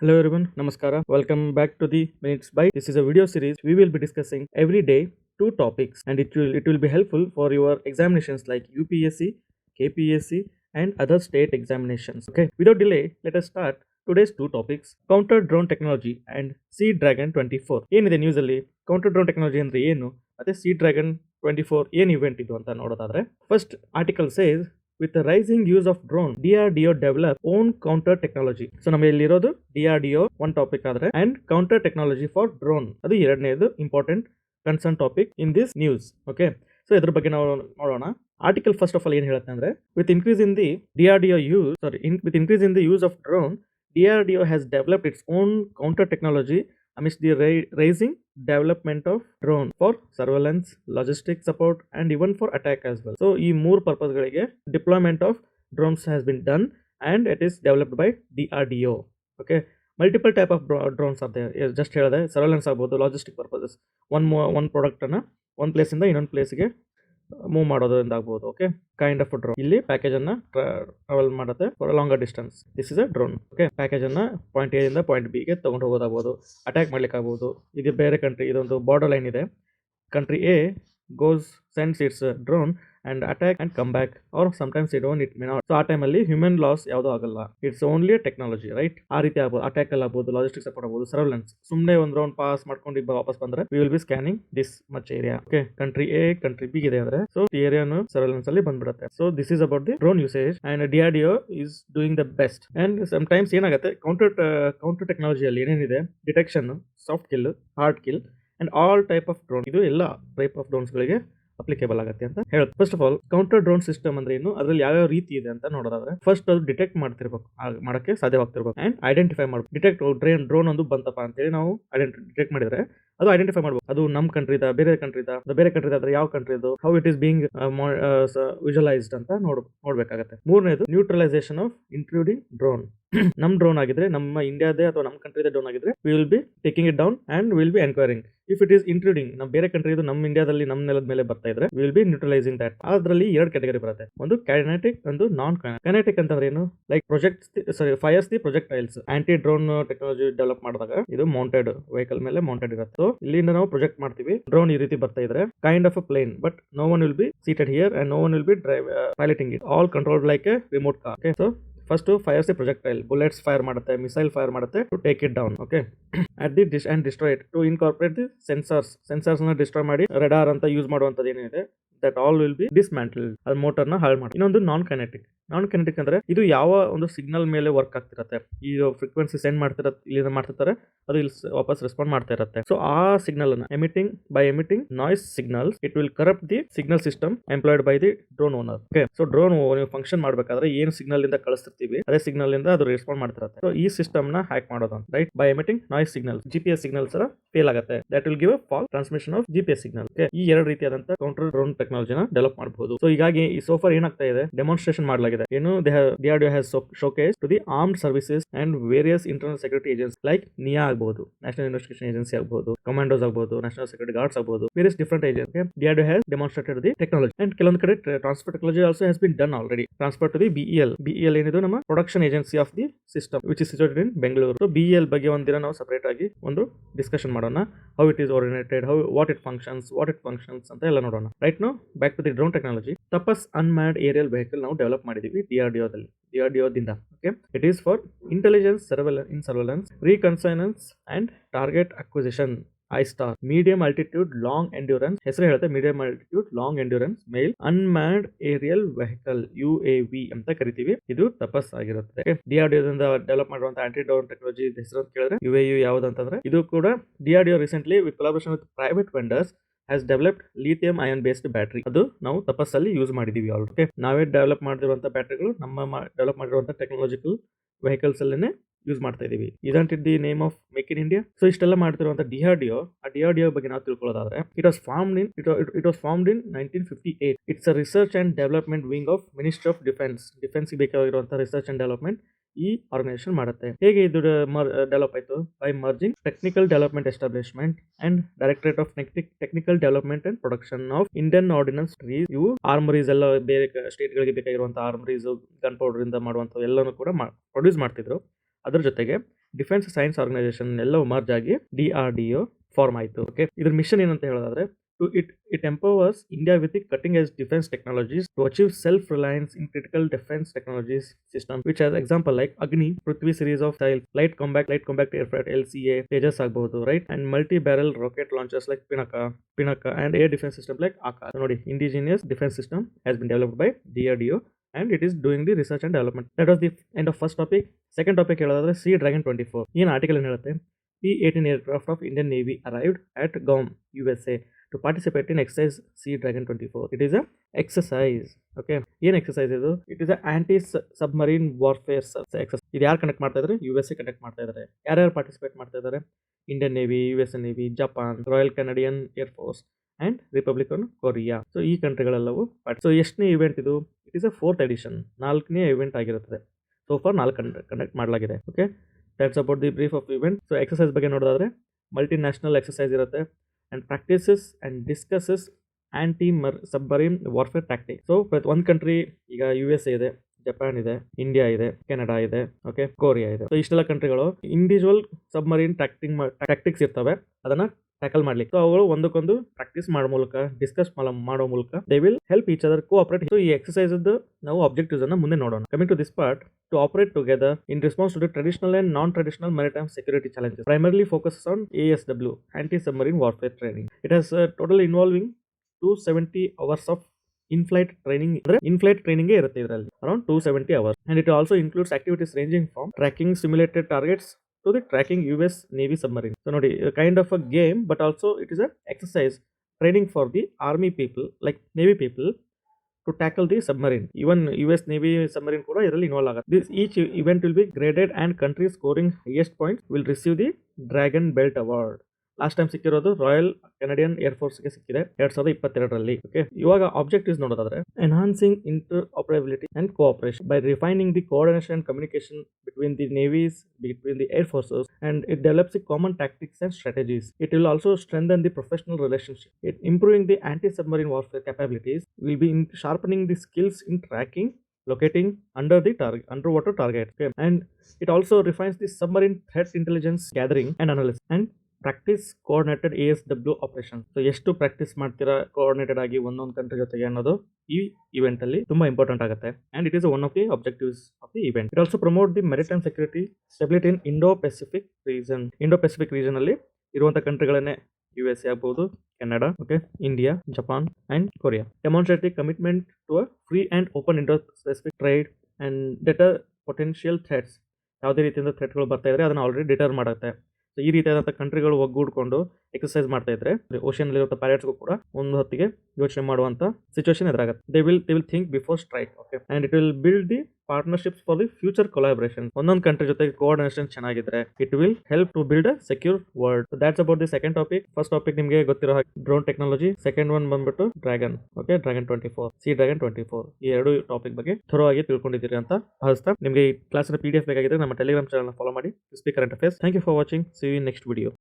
Hello everyone, Namaskara. Welcome back to the Minutes by. This is a video series. We will be discussing every day two topics, and it will be helpful for your examinations like UPSC, KPSC, and other state examinations. Okay. Without delay, let us start today's two topics: counter drone technology and Sea Dragon 24. ಏನಿದೆ news ಅಲ್ಲಿ counter drone technology ಅಂದ್ರೆ ಏನು ಮತ್ತೆ Sea Dragon 24 ಏನ್ event ಇದು ಅಂತ ನೋಡೋದಾದ್ರೆ first article says with the rising use of drone, DRDO develop own counter technology. So ನಮಗೆ ಇಲ್ಲಿರೋದು DRDO one topic ಆದ್ರೆ and counter technology for drone ಅದು ಎರಡನೇದು important concern topic in this news. Okay, so ಇದ್ರ ಬಗ್ಗೆ ನಾವು ನೋಡೋಣ. Article first of all ಏನು ಹೇಳುತ್ತೆ ಅಂದ್ರೆ with increase in the use of drone, DRDO has developed its own counter technology amidst the rising development of drone for surveillance, logistics support, and even for attack as well. So ಈ ಮೂರು purpose ಗಳಿಗೆ deployment of drones has been done and it is developed by DRDO. Okay, multiple type of drones are there. Just ಹೇಳಿದೆ, surveillance ಆಗ್ಬೋದು, logistic purposes, one product ಅನ್ನ ಒಂದು place ಇಂದ ಇನ್ನೊಂದು ಪ್ಲೇಸ್ಗೆ ಮೂವ್ ಮಾಡೋದ್ರಿಂದ ಆಗ್ಬೋದು. Okay, kind of drone. ಇಲ್ಲಿ ಪ್ಯಾಕೇಜ್ ಅನ್ನ ಟ್ರಾವೆಲ್ ಮಾಡುತ್ತೆ for longer distance. This is a drone. Okay, package ಅನ್ನ ಪಾಯಿಂಟ್ ಎ ಇಂದ ಪಾಯಿಂಟ್ ಬಿ ಗೆ ತಗೊಂಡು ಹೋಗೋದಾಗ್ಬೋದು, ಅಟ್ಯಾಕ್ ಮಾಡ್ಲಿಕ್ಕೆ ಆಗ್ಬೋದು. ಇದು ಬೇರೆ ಕಂಟ್ರಿ, ಇದೊಂದು ಬಾರ್ಡರ್ ಲೈನ್ ಇದೆ. Country A sends its drone and attack and come back, or sometimes it may not. So ಆ ಟೈಮಲ್ಲಿ ಹ್ಯೂಮನ್ ಲಾಸ್ ಯಾವುದೂ ಆಗಲ್ಲ. It's only technology, right? ಆ ರೀತಿ ಆಗ್ಬೋದು. ಅಟ್ಯಾಕ್ ಅಲ್ಲಿ ಆಗ್ಬೋದು, ಲಾಜಿಸ್ಟಿಕ್ ಸಪೋರ್ಟ್ ಆಗ್ಬೋದು, ಸರ್ವೆಲೆನ್ಸ್. ಸುಮ್ಮನೆ ಒಂದು ರೌಂಡ್ ಪಾಸ್ ಮಾಡ್ಕೊಂಡು ವಾಪಸ್ ಬಂದ್ರೆ we will be scanning this much area. Okay, country A country B ಇದೆ ಅಂದ್ರೆ ಸೊ ಈ ಏರಿಯಾನು ಸರ್ವೆಲೆನ್ಸ್ ಅಲ್ಲಿ ಬಂದ್ಬಿಡುತ್ತೆ. So this is about the drone usage and DRDO is doing the best. And some times ಏನಾಗುತ್ತೆ, ಕೌಂಟರ್ ಟೆಕ್ನಾಲಜಿಯಲ್ಲಿ ಏನೇನಿದೆ, detection, soft kill, hard kill and all type of drone, ಇದು ಎಲ್ಲ ಟೈಪ್ ಆಫ್ ಡ್ರೋನ್ಸ್ ಗಳಿಗೆ applicable ಆಗುತ್ತೆ ಅಂತ ಹೇಳುತ್ತೆ. First of all counter drone system ಅಂದ್ರೆ ಏನು, ಅದ್ರಲ್ಲಿ ಯಾವ್ಯಾವ ರೀತಿ ಇದೆ ಅಂತ ನೋಡೋದಾದ್ರೆ ಫಸ್ಟ್ ಅದು ಡಿಟೆಕ್ಟ್ ಮಾಡ್ತಿರ್ಬೇಕು, ಮಾಡಕ್ಕೆ ಸಾಧ್ಯವಾಗ್ತಿರ್ಬೇಕು ಅಂಡ್ ಐಡೆಂಟಿಫೈ ಮಾಡ್ಬೇಕು. ಡಿಟೆಕ್ಟ್ ಡ್ರೋನ್ ಒಂದು ಬಂತಪ್ಪ ಅಂತೇಳಿ ನಾವು ಡಿಟೆಕ್ಟ್ ಮಾಡಿದ್ರೆ ಅದು ಐಡೆಂಟಿಫೈ ಮಾಡ್ಬೇಕು. ಅದು ನಮ್ಮ ಕಂಟ್ರಿದ, ಬೇರೆ ಕಂಟ್ರಿದ ಆದ್ರೆ ಯಾವ ಕಂಟ್ರಿದು, how it is being visualised ಅಂತ ನೋಡ್ಬೇಕಾಗತ್ತೆ. ಮೂರನೇದು ನ್ಯೂಟ್ರಲೈಸೇಷನ್ ಆಫ್ ಇಂಟ್ರೂಡಿಂಗ್ ಡ್ರೋನ್. ನಮ್ ಡ್ರೋನ್ ಆಗಿದ್ರೆ, ನಮ್ಮ ಇಂಡಿಯಾದೇ ಅಥವಾ ನಮ್ಮ ಕಂಟ್ರಿದ ಡ್ರೋನ್ ಆಗಿದ್ರೆ we will be taking it down and will be enquiring. If it is intruding, ನಮ್ಮ ಬೇರೆ ಕಂಟ್ರಿದು ನಮ್ಮ ಇಂಡಿಯಾದಲ್ಲಿ ನಮ್ಮ ನೆಲದ ಮೇಲೆ ಬರ್ತಾ ಇದ್ರೆ ವಿಲ್ ಬಿ ನ್ಯೂಟ್ರಲೈಸಿಂಗ್ ದಟ್. ಅದರಲ್ಲಿ ಎರಡು ಕ್ಯಾಟಗರಿ ಬರುತ್ತೆ, ಒಂದು ಕೈನೆಟಿಕ್, ಒಂದು ನಾನ್ ಕೈನೆಟಿಕ್. ಅಂತಂದ್ರೆ ಏನು, like fires the projectiles. Anti drone technology develop ಮಾಡಿದಾಗ ಇದು ಮೌಂಟೆಡ್ ವೆಹಿಕಲ್ ಮೇಲೆ ಮೌಂಟೆಡ್ ಇರುತ್ತೆ. ಸೊ ಇಲ್ಲಿಂದ ನಾವು ಪ್ರೊಜೆಕ್ಟ್ ಮಾಡ್ತೀವಿ. ಡ್ರೋನ್ ಈ ರೀತಿ ಬರ್ತಾ ಇದ್ರೆ kind of a plane, but no one will be seated here and no one will be piloting it, all controlled like a remote car. Okay, so first fires the projectile, bullets fire ಮಾಡುತ್ತೆ, missile fire ಮಾಡುತ್ತೆ to take it down. Okay, at the and destroy it, to incorporate the sensors ನ destroy ಮಾಡಿ radar ಅಂತ use ಮಾಡುವಂತದ್ದು ಏನಿದೆ that all will be dismantled. ಅದು motor ನ ಹಾಳು ಮಾಡಿ. ಇನ್ನೊಂದು ನಾನ್ ಕೈನೆಟಿಕ್ ಅಂದ್ರೆ ಇದು ಯಾವ ಒಂದು ಸಿಗ್ನಲ್ ಮೇಲೆ ವರ್ಕ್ ಆಗ್ತಿರತ್ತೆ, ಈ ಫ್ರೀಕ್ವೆನ್ಸಿ ಸೆಂಡ್ ಇಲ್ಲಿಂದ ಮಾಡ್ತಿರ್ತಾರೆ, ಅದು ಇಲ್ಲಿ ವಾಪಸ್ ರೆಸ್ಪಾಂಡ್ ಮಾಡ್ತಾ ಇರುತ್ತೆ. ಸೊ ಆ ಸಿಗ್ನಲ್ ಅನ್ನ emitting noise signals, it will corrupt the signal system employed by the drone owner. Okay, so drone ನೀವು ಫಂಕ್ಷನ್ ಮಾಡ್ಬೇಕಾದ್ರೆ ಏನು ಸಿಗ್ನಲ್ ಇಂದ ಕಳಿಸ್ತಿರ್ತೀವಿ ಅದೇ ಸಿಗ್ನಲ್ ಇಂದ ಅದು ರೆಸ್ಪಾಂಡ್ ಮಾಡ್ತಿರುತ್ತೆ. ಸೊ ಈ ಸಿಸ್ಟಮ್ ನ ಹ್ಯಾಕ್ ಮಾಡೋದು, right? By emitting noise signal, GPS signals fail ಆಗುತ್ತೆ, that will give a fall transmission of GPS signal. ಈ ಎರಡು ರೀತಿಯಾದಂತ ಕೌಂಟರ್ ಡ್ರೋನ್ ಟೆಕ್ನಾಲಜಿನ ಡೆವಲಪ್ ಮಾಡಬಹುದು. ಸೊ ಹೀಗಾಗಿ ಈ ಸೋಫಾರ್ ಏನಾಗ್ತಾ ಇದೆ, ಡೆಮಾನ್ಸ್ಟ್ರೇಷನ್ ಮಾಡಲಾಗಿದೆ. ಏನು, DRDO has showcased to the armed services and various internal security agencies like NIA ಆಗ್ಬಹುದು, ನ್ಯಾಷನಲ್ ಇನ್ವೆಸ್ಟಿಗೇಷನ್ ಏಜೆನ್ಸಿ ಆಗ್ಬಹುದು, ಕಮಾಂಡೋಸ್ ಆಗ್ಬಹುದು, ನ್ಯಾಷನಲ್ ಸೆಕ್ಯೂರಿಟಿ ಗಾರ್ಡ್ಸ್ ಆಗ್ಬಹುದು, various different agency. DRDO has demonstrated the technology and ಕೆಲವೊಂದು ಕಡೆ transfer technology also has been done already. Transfer to the BEL ಏನಿದು ನಮ್ಮ production agency of the system which is situated in Bengaluru. So BEL ಬಗ್ಗೆ ಒಂದಿನ ನಾವು separate ಆಗಿ ಒಂದು discussion ಮಾಡೋಣ. How it is oriented, what it functions ಅಂತ ಎಲ್ಲ ನೋಡೋಣ. Right now back to the drone technology. Tapas unmanned aerial vehicle ನಾವು ಡೆವಲಪ್ ಮಾಡಿದೀವಿ DRDO ದಿಂದ. Okay, it is for intelligence surveillance, reconnaissance and target acquisition. I-STAR, medium altitude long endurance. ಹೆಸರು ಹೇಳುತ್ತೆ, medium altitude long endurance ಮೇಲ್ unmanned aerial vehicle, UAV ಅಂತ ಕರಿತೀವಿ. ಇದು ತಪಸ್ ಆಗಿರುತ್ತೆ. DRDO ದಿಂದ ಡೆವಲಪ್ ಮಾಡುವಂತ ಆಂಟಿ ಡ್ರೋನ್ ಟೆಕ್ನಾಲಜಿ ಹೆಸರು ಅಂತ ಕೇಳಿದ್ರೆ UAV ಯಾವ್ದಂತಂದ್ರೆ ಇದು ಕೂಡ DRDO recently with collaboration with private vendors has developed lithium ion based battery. ಅದು ತಪಸ್ಸಲ್ಲಿ ಯೂಸ್ ಮಾಡಿದೀವಿ ಆಲ್ರೆಡಿ. ನಾವೇ ಡೆವಲಪ್ ಮಾಡಿರುವಂತ ಬ್ಯಾಟರಿಗಳು ನಮ್ಮ ಡೆವಲಪ್ ಮಾಡಿರುವಂತ ಟೆಕ್ನಾಲಜಿಕಲ್ ವೆಹಿಕಲ್ಸ್ ಅಲ್ಲೇನೆ ಯೂಸ್ ಮಾಡ್ತಾ ಇದೀವಿ. ಇದಂಟ್ it the name of make in India. So ಇಷ್ಟೆಲ್ಲ ಮಾಡ್ತಿರುವಂತ DRDO ಬಗ್ಗೆ ನಾವು ತಿಳ್ಕೊಳ್ಳೋದಾದ್ರೆ it was formed in 1958. It's a research and development wing of ministry of defence ಬೇಕಾಗಿರುವಂತಹ ರಿಸರ್ಚ್ ಅಂಡ್ ಡೆವಲಪ್ಮೆಂಟ್ ಈ ಆರ್ಗನೈಸೇಷನ್ ಮಾಡುತ್ತೆ. ಹೇಗೆ ಇದು ಡೆವಲಪ್ ಆಯ್ತು? By merging technical development establishment and directorate of technical development and production of Indian ordnance trees. ಇವು armouries ಎಲ್ಲ ಬೇರೆ state ಗಳಿಗೆ ಬೇಕಾಗಿರುವಂತಹ ಆರ್ಮರೀಸ್, ಗನ್ ಪೌಡರ್ ಇಂದ ಮಾಡುವಂತ ಎಲ್ಲಾನು ಕೂಡ ಪ್ರೊಡ್ಯೂಸ್ ಮಾಡ್ತಿದ್ರು. ಅದ್ರ ಜೊತೆಗೆ ಡಿಫೆನ್ಸ್ ಸೈನ್ಸ್ ಆರ್ಗನೈಸೇಷನ್ ಎಲ್ಲವೂ ಮರ್ಜ್ ಆಗಿ DRDO ಫಾರ್ಮ್ ಆಯಿತು. ಓಕೆ, ಇದ್ರ ಮಿಷನ್ ಏನಂತ ಹೇಳೋದಾದ್ರೆ it empowers India with the cutting edge defense technologies to achieve self-reliance in critical defense technologies system, which has example like Agni, Prithvi series of missiles, light combat aircraft LCA, Tejas ಆಗಬಹುದು, right, and multi-barrel rocket launchers like Pinaka and air defense system like Akash. ನೋಡಿ, indigenous defense system has been developed by DRDO and it is doing the research and development. That was the end of first topic. Second topic ಹೇಳೋದಾದ್ರೆ Sea Dragon 24. ಏನು article ಏನು ಹೇಳುತ್ತೆ? P-18 aircraft of Indian Navy arrived at Guam, USA to participate in exercise Sea Dragon 24. It is a exercise. Okay, ಏನು exercise ಇದು? It is anti submarine warfare exercise. ಇದು ಯಾರು conduct ಮಾಡ್ತಾ ಇದ್ದಾರೆ? USA conduct ಮಾಡ್ತಾ ಇದ್ದಾರೆ. ಯಾರ್ಯಾರು ಪಾರ್ಟಿಸಿಪೇಟ್ ಮಾಡ್ತಾ ಇದ್ದಾರೆ? Indian navy, US navy, Japan, royal Canadian air force and republic Korea. So ಈ ಕಂಟ್ರಿಗಳೆಲ್ಲವೂ ಸೊ ಎಷ್ಟನೇ ಇವೆಂಟ್ ಇದು? It is a 4th edition, 4ನೇ ಇವೆಂಟ್ ಆಗಿರುತ್ತದೆ. ಸೊ ಫಾರ್ 4 ಕಂಡಕ್ಟ್ ಮಾಡಲಾಗಿದೆ. Okay, that's about the brief of event. So exercise ಬಗ್ಗೆ ನೋಡೋದಾದ್ರೆ multinational exercise ಇರುತ್ತೆ and practices and discusses anti-submarine warfare tactics. So ಒಂದು ಕಂಟ್ರಿ, ಈಗ USA ಇದೆ, ಜಪಾನ್ ಇದೆ, ಇಂಡಿಯಾ ಇದೆ, ಕೆನಡಾ ಇದೆ, ಓಕೆ, ಕೊರಿಯಾ ಇದೆ. ಸೊ ಇಷ್ಟೆಲ್ಲ ಕಂಟ್ರಿಗಳು ಇಂಡಿವಿಜುವಲ್ ಸಬ್ಮರೀನ್ ಟ್ಯಾಕ್ಟಿಕ್ಸ್ ಇರ್ತವೆ, ಅದನ್ನ ಟ್ಯಾಕಲ್ ಮಾಡ್ಲಿಕ್ಕೆ. ಸೊ ಅವುಗಳು ಒಂದಕ್ಕೊಂದು ಪ್ರಾಕ್ಟೀಸ್ ಮಾಡೋ ಮೂಲಕ, ಡಿಸ್ಕಸ್ ಮಾಡೋ ಮೂಲಕ they will help each other cooperate. So ಈ ಎಕ್ಸಸೈಸ್ ನಾವು ಆಬ್ಜೆಕ್ಟಿವ್ಸ್ ಅನ್ನ ಮುಂದೆ ನೋಡೋಣ. Coming to this part, to operate together in response to the traditional and non-traditional maritime security challenges, primarily focuses on ASW, anti-submarine warfare training. It has total involving 270 hours of in-flight training. In-flight training ಇರುತ್ತೆ ಇದರಲ್ಲಿ around 270 hours, and it also includes activities ranging from tracking simulated targets to the tracking US Navy submarine. So ನೋಡಿ, kind of a game, but also it is a exercise training for the army people, like Navy people, to tackle the submarine. Even US Navy submarine ಕೂಡ ಇದರಲ್ಲಿ involve ಆಗುತ್ತೆ. This each event will be graded and countries scoring highest points will receive the Dragon Belt Award. Last time ಸಿಕ್ಕಿರೋದು Royal Canadian Air ಫೋರ್ಸ್ಗೆ ಸಿಕ್ಕಿದೆ 2022ರಲ್ಲಿ. Okay, ಇವಾಗ objectives ನೋಡೋದಾದ್ರೆ enhancing interoperability and cooperation by refining the coordination and communication between the navies, between the air forces, and it develops the common tactics and strategies. It will also strengthen the professional relationship. It improving the anti submarine warfare capabilities will be in sharpening the skills in tracking, locating underwater target. Okay, and it also refines the submarine threat intelligence gathering and analysis and practice coordinated ASW operation. So ಎಷ್ಟು practice ಮಾಡ್ತೀರಾ coordinated ಆಗಿ ಒಂದೊಂದು country ಜೊತೆಗೆ ಅನ್ನೋದು ಈ event ಅಲ್ಲಿ ತುಂಬಾ important ಆಗುತ್ತೆ. And it is one of the objectives of the event. It also promote the maritime security stability in Indo Pacific region ಅಲ್ಲಿ ಇರುವಂತ ಕಂಟ್ರಿಗಳನ್ನೇ USA ಆಗ್ಬಹುದು, Canada, okay, India, Japan and Korea. Demonstrate the commitment to a free and open Indo Pacific trade and deter potential threats. ಯಾವುದೇ ರೀತಿಯಿಂದ ಥ್ರೆಟ್ಗಳು ಬರ್ತಾ ಇದ್ರೆ ಅದನ್ನ already deter ಮಾಡುತ್ತೆ. ಸೊ ಈ ರೀತಿಯಾದಂಥ ಕಂಟ್ರಿಗಳು ಒಗ್ಗೂಡ್ಕೊಂಡು ಎಕ್ಸರ್ಸೈಸ್ ಮಾಡ್ತಾ ಇದ್ರೆ ಓಷನ್ ಅಲ್ಲಿರುವಂಥ ಪೈಲಟ್ಸ್ಗೂ ಕೂಡ ಒಂದು ಹೊತ್ತಿಗೆ ಯೋಚನೆ ಮಾಡುವಂಥ ಸಿಚುವೇಶನ್ ಎದುರಾಗುತ್ತೆ. They will think before strike. Okay, and it will build the partnerships for the future collaboration. ಒಂದೊಂದು ಕಂಟ್ರಿ ಜೊತೆಗೆ ಕೋಆರ್ಡಿನೇಷನ್ ಚೆನ್ನಾಗಿದ್ರೆ it will help to build a secure world. That's about the second topic. First topic ನಿಮಗೆ ಗೊತ್ತಿರೋ drone technology, second one ಬಂದ್ಬಿಟ್ಟು dragon. Okay, dragon 24, Sea Dragon 24. ಈ ಎರಡು topic ಬಗ್ಗೆ thorough ಆಗಿ ತಿಳ್ಕೊಂಡಿದ್ದೀರಿ ಅಂತ ಭಾವಿಸ್ತಾ, ನಿಮಗೆ ಈ ಕ್ಲಾಸಿನ PDF ಬೇಕಾಗಿದ್ರೆ ನಮ್ಮ ಟೆಲಿಗ್ರಾಮ್ ಚಾನಲ್ ಫಾಲೋ ಮಾಡಿ. Speak current affairs. Thank you for watching. See you in next video.